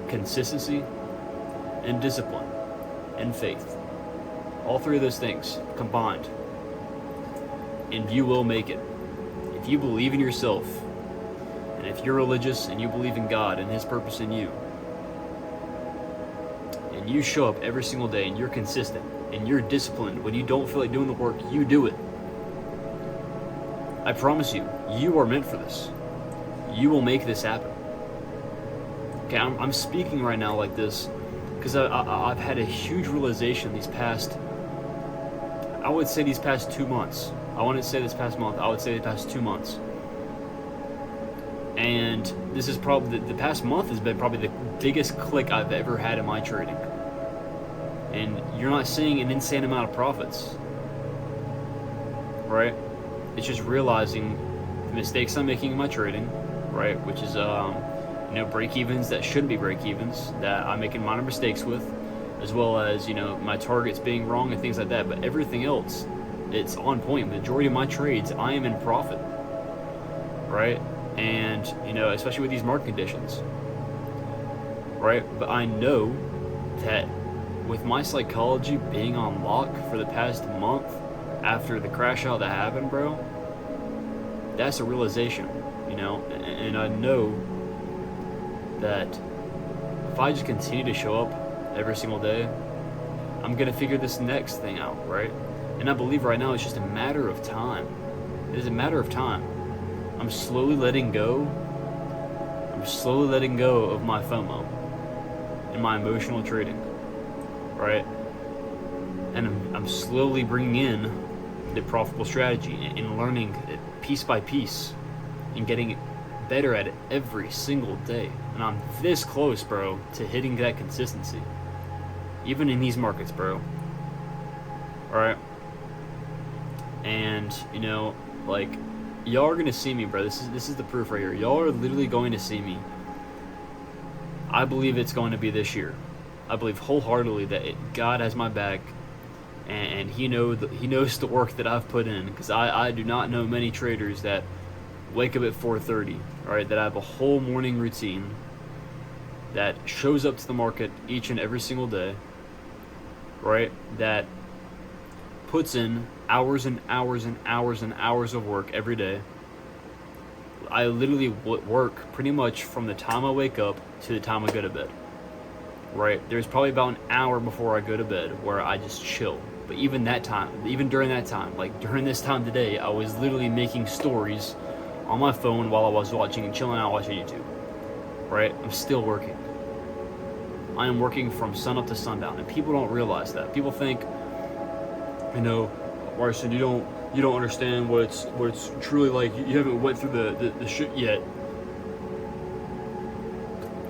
Consistency and discipline and faith. All three of those things combined. And you will make it. If you believe in yourself, and if you're religious and you believe in God and His purpose in you, and you show up every single day and you're consistent and you're disciplined, when you don't feel like doing the work, you do it. I promise you, you are meant for this. You will make this happen. Okay, I'm speaking right now like this because I've had a huge realization these past 2 months. I wouldn't say this past month, I would say the past 2 months. And this is probably, the past month has been probably the biggest click I've ever had in my trading. And you're not seeing an insane amount of profits, right? It's just realizing the mistakes I'm making in my trading, right? Which is, break-evens that shouldn't be break-evens, that I'm making minor mistakes with, as well as, my targets being wrong and things like that. But everything else, it's on point. The majority of my trades, I am in profit, right? And, especially with these market conditions, right? But I know that with my psychology being on lock for the past month after the crash out that happened, bro, that's a realization, and I know that if I just continue to show up every single day, I'm going to figure this next thing out, right? And I believe right now it's just a matter of time. It is a matter of time. I'm slowly letting go. I'm slowly letting go of my FOMO and my emotional trading, right? And I'm slowly bringing in the profitable strategy and learning it piece by piece and getting better at it every single day. And I'm this close, bro, to hitting that consistency, even in these markets, bro. All right. And y'all are gonna see me, bro. This is the proof right here. Y'all are literally going to see me. I believe it's going to be this year. I believe wholeheartedly that God has my back, and He knows the work that I've put in. Because I do not know many traders that wake up at 4:30, right? That have a whole morning routine, that shows up to the market each and every single day, right? That puts in hours and hours and hours and hours of work every day. I literally work pretty much from the time I wake up to the time I go to bed, right? There's probably about an hour before I go to bed where I just chill. But even during that time, like during this time today, I was literally making stories on my phone while I was chilling out watching YouTube, right? I'm still working. I am working from sun up to sundown, and people don't realize that. People think, Marcin, you don't understand what it's truly like. You haven't went through the shit yet.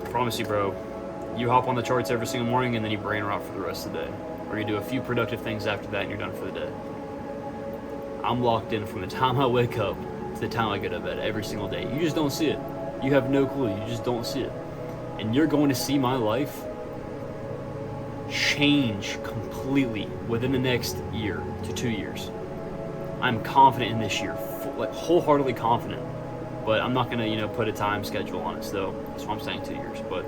I promise you, bro. You hop on the charts every single morning and then you brain rot for the rest of the day. Or you do a few productive things after that and you're done for the day. I'm locked in from the time I wake up to the time I go to bed every single day. You just don't see it. You have no clue. You just don't see it. And you're going to see my life change completely within the next year to 2 years. I'm confident in this year, wholeheartedly confident. But I'm not gonna, put a time schedule on it. So that's why I'm saying 2 years. But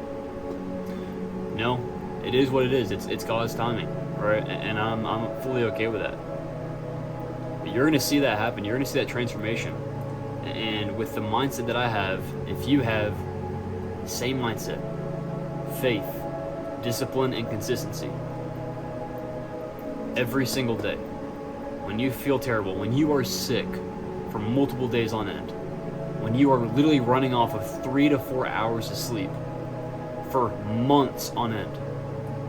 it is what it is. It's God's timing, right? And I'm fully okay with that. But you're gonna see that happen. You're gonna see that transformation. And with the mindset that I have, if you have the same mindset, faith, discipline, and consistency, every single day, when you feel terrible, when you are sick for multiple days on end, when you are literally running off of 3 to 4 hours of sleep for months on end,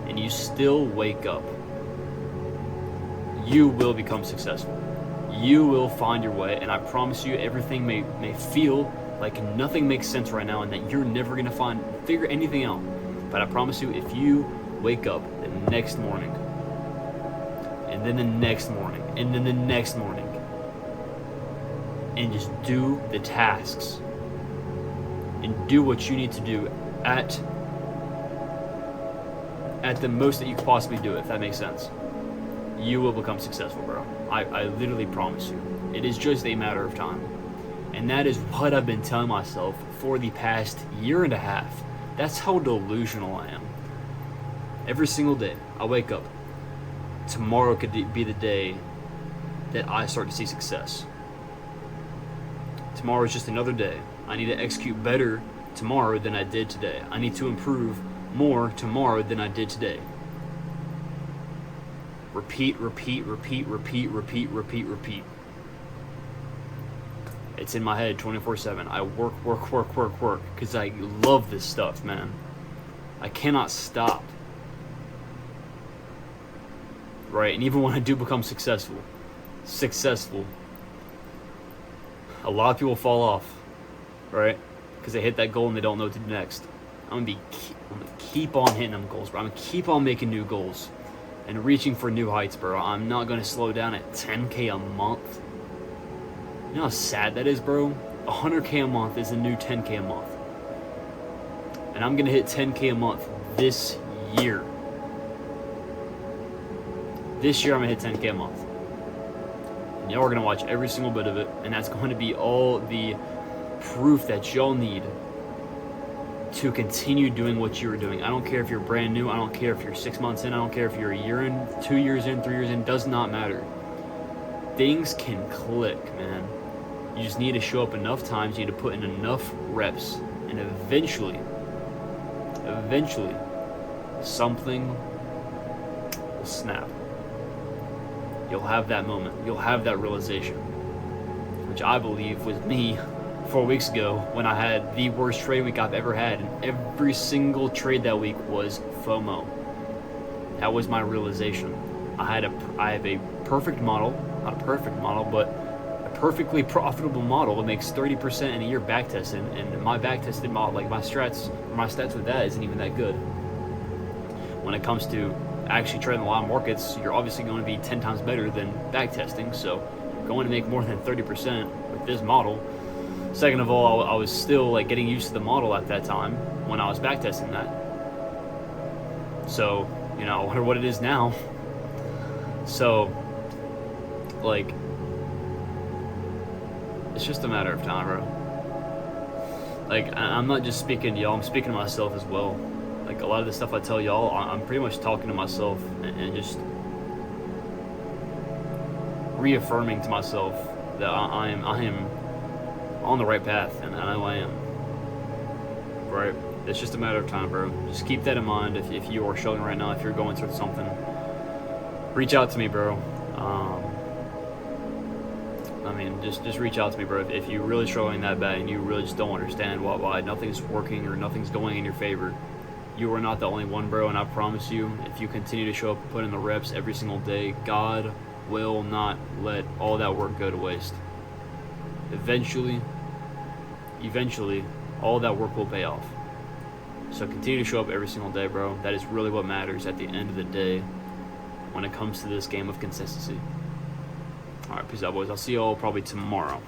and you still wake up, you will become successful. You will find your way, and I promise you, everything may feel like nothing makes sense right now and that you're never going to figure anything out. But I promise you, if you wake up the next morning, and then the next morning, and then the next morning, and just do the tasks, and do what you need to do at the most that you could possibly do, if that makes sense, you will become successful, bro. I literally promise you. It is just a matter of time. And that is what I've been telling myself for the past year and a half. That's how delusional I am. Every single day, I wake up. Tomorrow could be the day that I start to see success. Tomorrow is just another day. I need to execute better tomorrow than I did today. I need to improve more tomorrow than I did today. Repeat, repeat, repeat, repeat, repeat, repeat, repeat. It's in my head 24/7. I work, because I love this stuff, man. I cannot stop. Right? And even when I do become successful, a lot of people fall off, right? Because they hit that goal and they don't know what to do next. I'm gonna keep on hitting them goals, bro. I'm gonna keep on making new goals and reaching for new heights, bro. I'm not gonna slow down at 10K a month. You know how sad that is, bro? 100K a month is a new 10K a month. And I'm gonna hit 10K a month this year. This year I'm gonna hit 10K a month. And y'all are gonna watch every single bit of it, and that's going to be all the proof that y'all need to continue doing what you were doing. I don't care if you're brand new, I don't care if you're 6 months in, I don't care if you're a year in, 2 years in, 3 years in, does not matter. Things can click, man. You just need to show up enough times, you need to put in enough reps, and eventually, something will snap. You'll have that moment, you'll have that realization, which I believe was me 4 weeks ago when I had the worst trade week I've ever had, and every single trade that week was FOMO. That was my realization. I have a perfect model, not a perfect model, but a perfectly profitable model that makes 30% in a year backtested, and my backtested model, like my stats with that isn't even that good. When it comes to actually trading a lot of markets, you're obviously going to be 10 times better than backtesting, so you're going to make more than 30% with this model. Second of all, I was still like getting used to the model at that time when I was backtesting that. So, you know, I wonder what it is now. So, like, it's just a matter of time, bro. Like, I'm not just speaking to y'all, I'm speaking to myself as well. Like, a lot of the stuff I tell y'all, I'm pretty much talking to myself and just reaffirming to myself that I am on the right path, and I know I am. Right? It's just a matter of time, bro. Just keep that in mind if you are struggling right now, if you're going through something. Reach out to me, bro. Just reach out to me, bro. If you're really struggling that bad and you really just don't understand why nothing's working or nothing's going in your favor, you are not the only one, bro. And I promise you, if you continue to show up and put in the reps every single day, God will not let all that work go to waste. Eventually, all that work will pay off. So continue to show up every single day, bro. That is really what matters at the end of the day when it comes to this game of consistency. Alright, peace out, boys. I'll see y'all probably tomorrow.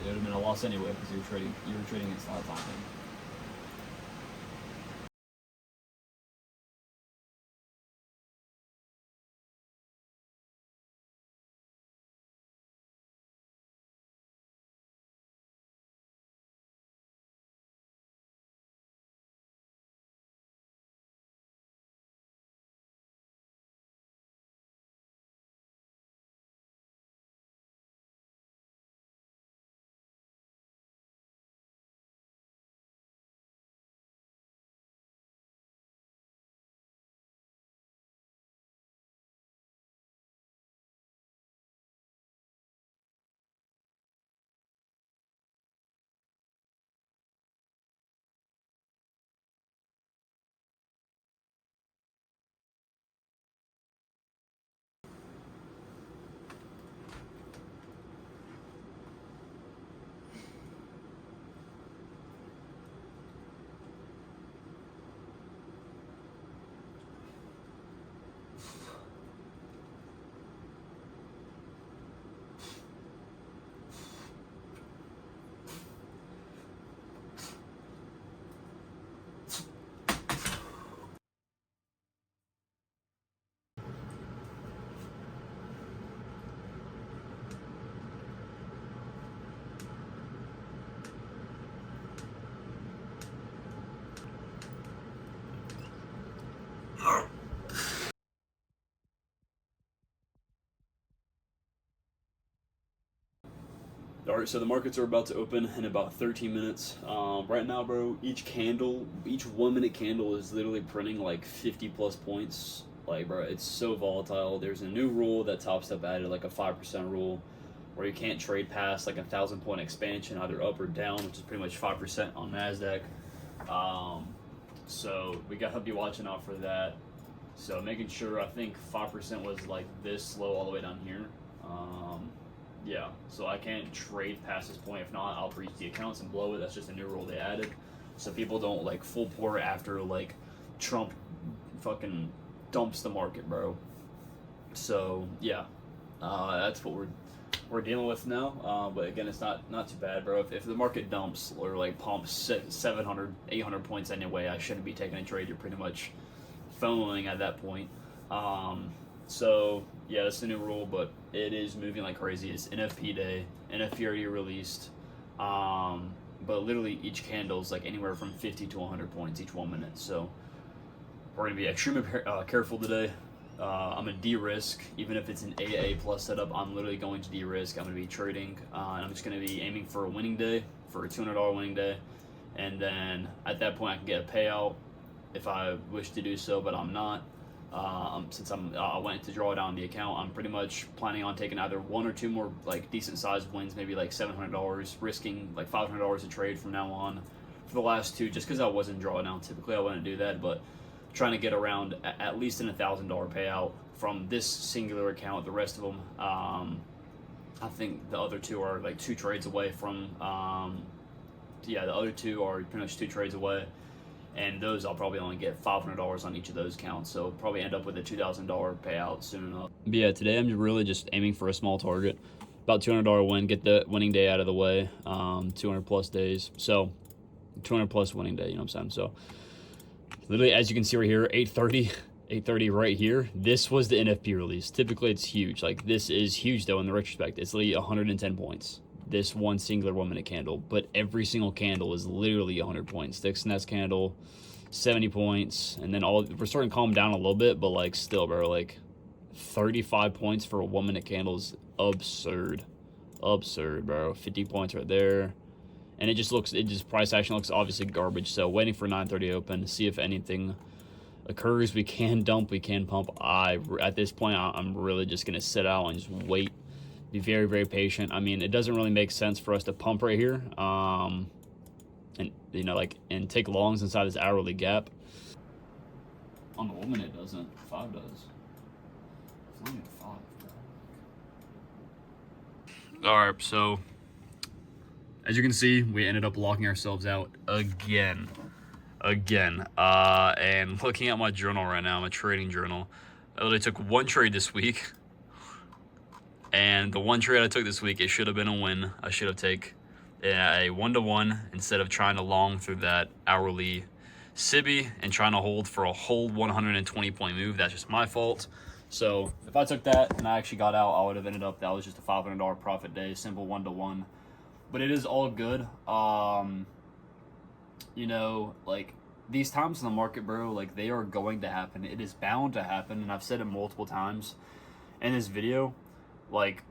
It would have been a loss anyway because you were trading against a lot of time. All right, so the markets are about to open in about 13 minutes. Right now, bro, each 1 minute candle is literally printing like 50 plus points. Like, bro, it's so volatile. There's a new rule that Top Step added, like a 5% rule, where you can't trade past like 1,000 point expansion, either up or down, which is pretty much 5% on NASDAQ. So we gotta be watching out for that. So making sure, I think 5% was like this low all the way down here. Yeah, so I can't trade past this point. If not, I'll breach the accounts and blow it. That's just a new rule they added, so people don't like full pour after like Trump fucking dumps the market, bro. So yeah, that's what we're dealing with now. But again, it's not too bad, bro. If the market dumps or like pumps 700, 800 points anyway, I shouldn't be taking a trade. You're pretty much FOMOing at that point. So yeah, that's the new rule, but it is moving like crazy. It's NFP day. NFP already released. But literally each candle is like anywhere from 50 to 100 points each 1 minute. So we're gonna be extremely careful today. I'm gonna de-risk, even if it's an AA plus setup. I'm literally going to de-risk. I'm gonna be trading, and I'm just gonna be aiming for a winning day, for a $200 winning day, and then at that point I can get a payout if I wish to do so, but I'm not. Since I went to draw down the account, I'm pretty much planning on taking either 1 or 2 more like decent sized wins, maybe like $700, risking like $500 a trade from now on for the last 2, just because I wasn't drawing down. Typically I wouldn't do that, but trying to get around at least an $1,000 payout from this singular account. The rest of them, I think the other 2 are like 2 trades away from. Yeah, the other 2 are pretty much 2 trades away. And those I'll probably only get $500 on each of those accounts, so probably end up with a $2,000 payout soon enough. But yeah, today I'm really just aiming for a small target, about $200 win, get the winning day out of the way, 200 plus days, so 200 plus winning day, you know what I'm saying? So literally, as you can see right here, 830 right here, this was the NFP release. Typically it's huge. Like, this is huge though in the retrospect. It's literally 110 points. This one singular 1 minute candle, but every single candle is literally 100 points. Next candle, 70 points, and then we're starting to calm down a little bit, but like still, bro, like 35 points for a 1 minute candle is absurd, bro. 50 points right there, and price action looks obviously garbage. So waiting for 9:30 open to see if anything occurs. We can dump, we can pump. At this point, I'm really just gonna sit out and just wait. Be very, very patient. I mean, it doesn't really make sense for us to pump right here, and you know, like, and take longs inside this hourly gap. On the 1 minute, it doesn't. 5 does. It's only 5, bro. All right, so as you can see, we ended up locking ourselves out again. And looking at my journal right now, my trading journal, I literally took 1 trade this week. And the 1 trade I took this week, it should have been a win. I should have taken a 1-to-1 instead of trying to long through that hourly SIBI and trying to hold for a whole 120 point move. That's just my fault. So if I took that and I actually got out, I would have ended up, that was just a $500 profit day, simple 1-to-1. But it is all good. You know, like, these times in the market, bro, like, they are going to happen. It is bound to happen, and I've said it multiple times in this video. Like,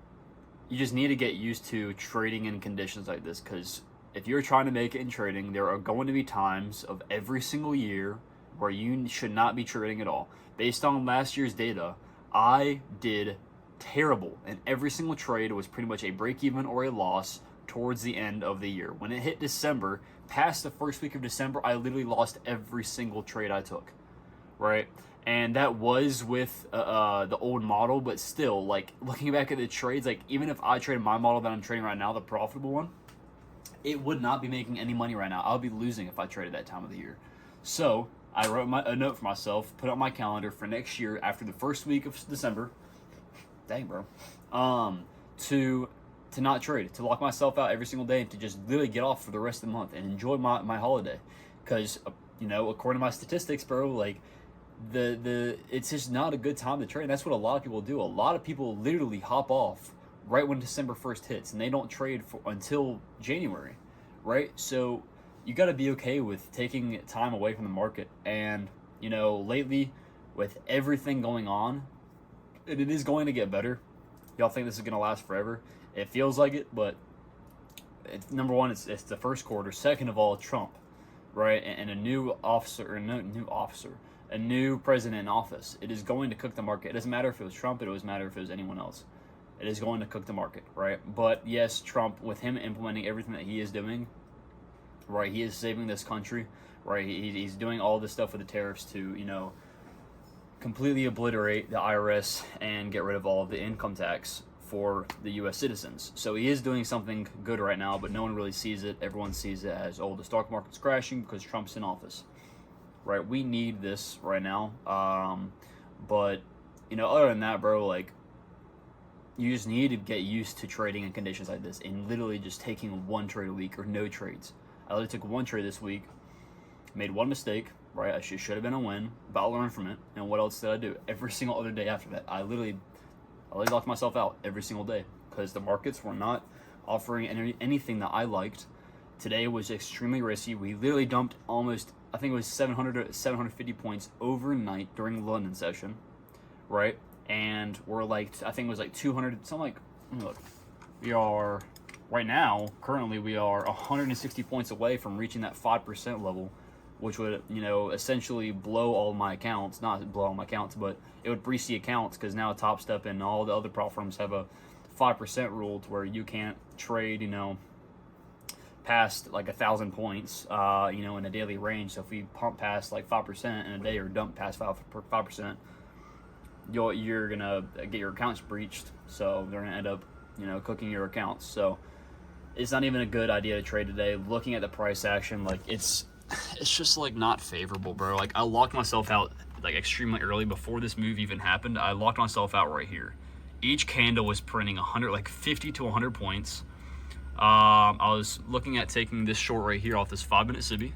you just need to get used to trading in conditions like this, because if you're trying to make it in trading, there are going to be times of every single year where you should not be trading at all. Based on last year's data, I did terrible, and every single trade was pretty much a break-even or a loss towards the end of the year. When it hit December, past the first week of December, I literally lost every single trade I took, right? And that was with the old model, but still, like, looking back at the trades, like, even if I traded my model that I'm trading right now, the profitable one, it would not be making any money right now. I would be losing if I traded that time of the year. So I wrote a note for myself, put on my calendar for next year after the first week of December. Dang, bro. To not trade, to lock myself out every single day, and to just literally get off for the rest of the month and enjoy my holiday. Because, you know, according to my statistics, bro, like, it's just not a good time to trade. And that's what a lot of people do. A lot of people literally hop off right when December 1st hits, and they don't trade until January, right? So you got to be okay with taking time away from the market. And, you know, lately, with everything going on, and it is going to get better. Y'all think this is going to last forever? It feels like it, but number one, it's the first quarter. Second of all, Trump, right, and a new officer, or no new officer, a new president in office. It is going to cook the market. It doesn't matter if it was Trump. It doesn't matter if it was anyone else. It is going to cook the market, right? But yes, Trump, with him implementing everything that he is doing, right, he is saving this country, right? He's doing all this stuff with the tariffs to, you know, completely obliterate the IRS and get rid of all of the income tax for the U.S. citizens. So he is doing something good right now, but no one really sees it. Everyone sees it as, oh, the stock market's crashing because Trump's in office, right? We need this right now. But, you know, other than that, bro, like, you just need to get used to trading in conditions like this and literally just taking one trade a week or no trades. I literally took one trade this week, made one mistake, right? I should have been a win, but I'll learn from it. And what else did I do? Every single other day after that, I literally locked myself out every single day because the markets were not offering anything that I liked. Today was extremely risky. We literally dumped almost, I think it was 700 or 750 points overnight during the London session, right? And we're like, I think it was like 200, something like, look, we are, right now, currently we are 160 points away from reaching that 5% level, which would, you know, essentially blow all my accounts, not blow all my accounts, but it would breach the accounts because now Top Step and all the other prop firms have a 5% rule to where you can't trade, you know, past like 1,000 points, you know, in a daily range. So if we pump past like 5% in a day or dump past 5%, you're gonna get your accounts breached. So they're gonna end up, you know, cooking your accounts. So it's not even a good idea to trade today. Looking at the price action, like it's just like not favorable, bro. Like I locked myself out like extremely early before this move even happened. I locked myself out right here. Each candle was printing 100, like 50 to 100 points. I was looking at taking this short right here off this 5-minute SIBI,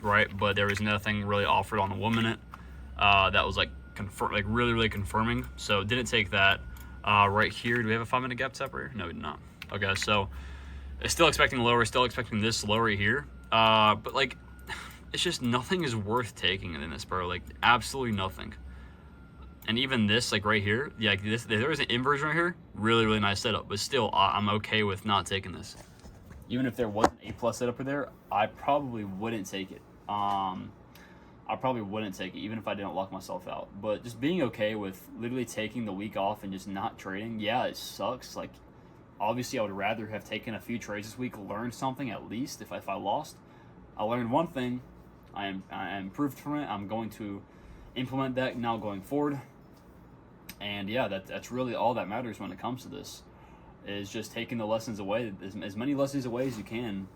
right? But there was nothing really offered on the 1 minute that was like really confirming. So didn't take that. Right here, do we have a 5-minute gap tap right here? No, we did not. Okay, so it's still expecting lower, still expecting this lower here. But like, it's just nothing is worth taking in this, bro. Like absolutely nothing. And even this, like right here, yeah, like this, there was an inversion right here. Really nice setup, but still, I'm okay with not taking this. Even if there wasn't a plus setup in there, I probably wouldn't take it. I probably wouldn't take it, even if I didn't lock myself out. But just being okay with literally taking the week off and just not trading, yeah, it sucks. Like, obviously, I would rather have taken a few trades this week, learned something at least. If I lost, I learned one thing. I improved from it. I'm going to implement that now going forward. And yeah, that's really all that matters when it comes to this, is just taking the lessons away, as many lessons away as you can,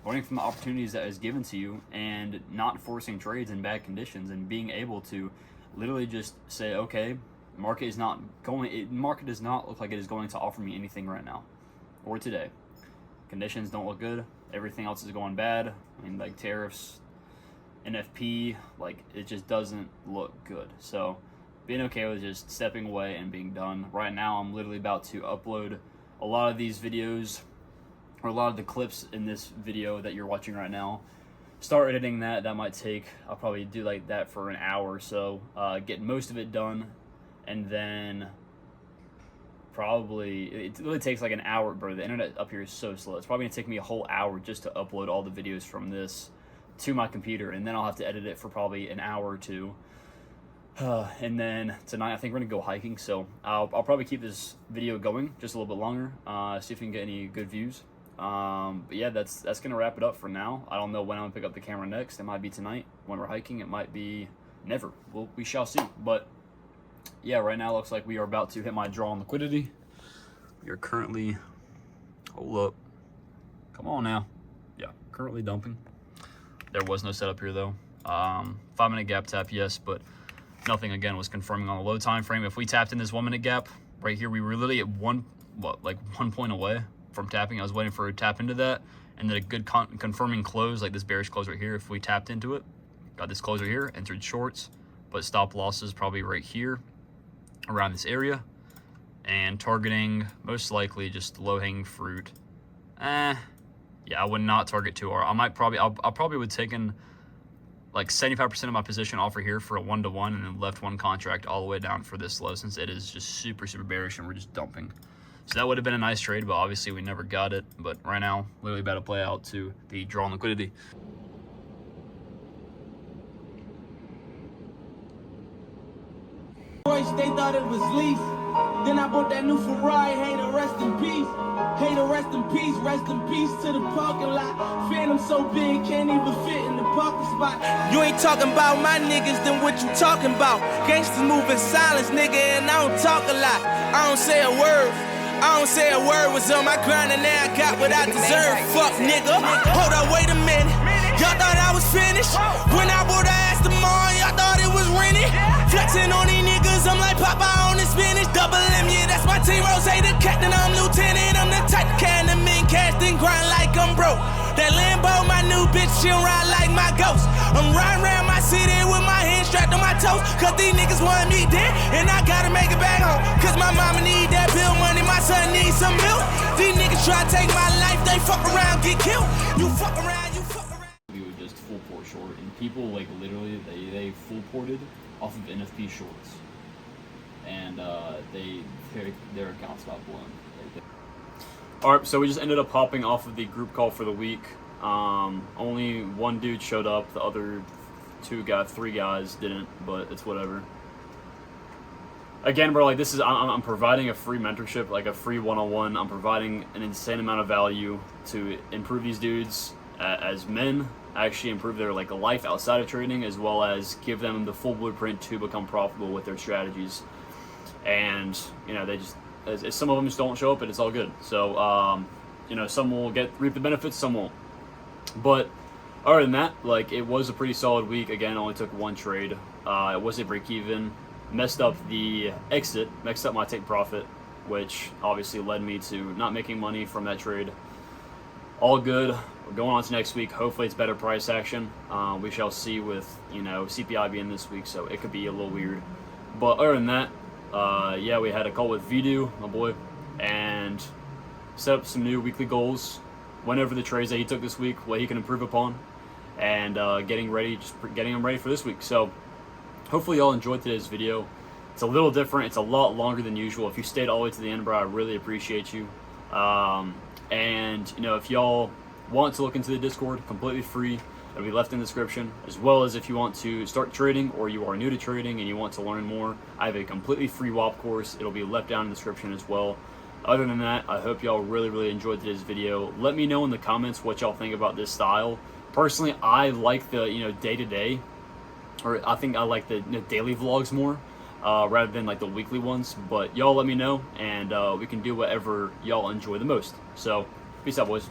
learning from the opportunities that is given to you, and not forcing trades in bad conditions, and being able to literally just say, okay, market does not look like it is going to offer me anything right now or today. Conditions don't look good. Everything else is going bad. I mean, like tariffs, NFP, like it just doesn't look good. So being okay with just stepping away and being done. Right now, I'm literally about to upload a lot of these videos, or a lot of the clips in this video that you're watching right now. Start editing that. That might take, I'll probably do like that for an hour or so. Get most of it done, and then probably, it really takes like an hour, bro. The internet up here is so slow. It's probably gonna take me a whole hour just to upload all the videos from this to my computer, and then I'll have to edit it for probably an hour or two. And then tonight I think we're gonna go hiking, so I'll probably keep this video going just a little bit longer, see if we can get any good views. But yeah, that's gonna wrap it up for now. I don't know when I'm gonna pick up the camera next. It might be tonight when we're hiking. It might be never. We shall see. But yeah, right now it looks like we are about to hit my draw on liquidity. We are currently, hold up, come on now. Yeah, currently dumping. There was no setup here though. 5-minute gap tap, yes, but nothing again was confirming on the low time frame. If we tapped in this 1 minute gap right here, we were literally at 1 point away from tapping. I was waiting for a tap into that, and then a good confirming close, like this bearish close right here. If we tapped into it, got this close right here, entered shorts, but stop losses probably right here around this area, and targeting most likely just low-hanging fruit. Yeah, I would not target 2R. I probably would take in like 75% of my position offer here for a 1-to-1, and then left one contract all the way down for this low, since it is just super bearish and we're just dumping. So that would have been a nice trade, but obviously we never got it. But right now, literally about to play out to the draw on liquidity. They thought it was leaf. Then I bought that new Ferrari. Hey, to rest in peace. Hey, to rest in peace. Rest in peace to the parking lot. Phantom so big, can't even fit in the parking spot. You ain't talking about my niggas, then what you talking about? Gangsters move in silence, nigga, and I don't talk a lot. I don't say a word. I don't say a word. Was on my grind and now I got what I deserve. Fuck, nigga. Hold up, wait a minute. Y'all thought I was finished. When I bought the Aston Martin, y'all thought it was rented. Flexing on these niggas, I'm like Popeye on the spinach. Double M, yeah, that's my team. Rose, the captain, I'm lieutenant. I'm the type to can the men cast and grind like I'm broke. That Lambo, my new bitch, she'll ride like my ghost. I'm riding around my city with my hands strapped on my toes. Cause these niggas want me dead, and I gotta make it back home. Cause my mama need that bill money, my son needs some milk. These niggas try to take my life, they fuck around, get killed. You fuck around, you fuck around. We would just full port short, and people like literally they full ported off of NFP shorts, and their accounts got blown. Alright, so we just ended up hopping off of the group call for the week. Only one dude showed up, the other three guys didn't, but it's whatever. Again, bro, like this is, I'm providing a free mentorship, like a free one-on-one. I'm providing an insane amount of value to improve these dudes as men, actually improve their like life outside of trading, as well as give them the full blueprint to become profitable with their strategies. And you know, they just, as some of them just don't show up, and it's all good. So you know, some will reap the benefits, some won't. But other than that, like it was a pretty solid week. Again, only took one trade. It was a break even. Messed up the exit, messed up my take profit, which obviously led me to not making money from that trade. All good. We're going on to next week. Hopefully it's better price action. We shall see with, you know, CPI being this week, so it could be a little weird. But other than that, yeah, we had a call with Vidu, my boy, and set up some new weekly goals. Went over the trades that he took this week, what he can improve upon, and getting them ready for this week. So hopefully y'all enjoyed today's video. It's a little different. It's a lot longer than usual. If you stayed all the way to the end, bro, I really appreciate you. And you know, if y'all want to look into the Discord, completely free, it'll be left in the description, as well as if you want to start trading or you are new to trading and you want to learn more, I have a completely free WAP course. It'll be left down in the description as well. Other than that, I hope y'all really enjoyed today's video. Let me know in the comments what y'all think about this style. Personally, I like the, you know, day-to-day, or I think I like the daily vlogs more rather than like the weekly ones. But y'all let me know, and we can do whatever y'all enjoy the most. So peace out, boys.